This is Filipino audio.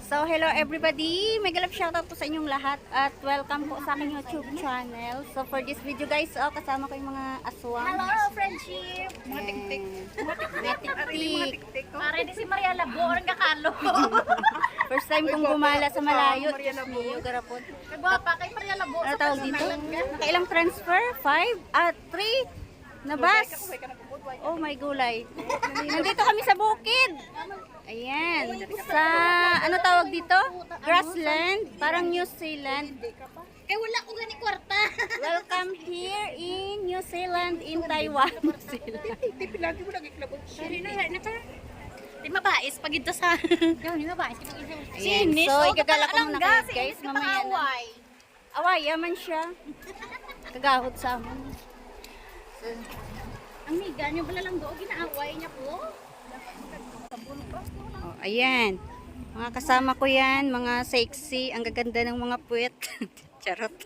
So, hello everybody! Mega love shoutout po sa inyong lahat at welcome po sa aking YouTube channel. So, for this video guys, kasama ko yung mga aswang. Hello, friendship! Mga tiktik. Pare di si Maria Labo, orang kakalo. First time kong gumala sa malayo. Diyos niyo, garapon. Nagwapa kay Maria Labo. Ano tawag dito? Nakailang transfer? 5 at 3 na bus. Oh my gulay. Nandito kami sa bukid. Ayan. Sa, ano tawag dito? Grassland. Parang New Zealand. Kay wala ko gani kwarta. Welcome here in New Zealand, in Taiwan. Di mabais pag ito sa... Di mabais. Ayan. So, ikagala ko muna kayo guys. Mamaya na. Away. Away, yaman siya. Kagahod sa amin. So, Ang miga niyo pala lang doon, ginaaway niya po. oh, ayan. Mga kasama ko yan, mga sexy. Ang gaganda ng mga puwet. Charot.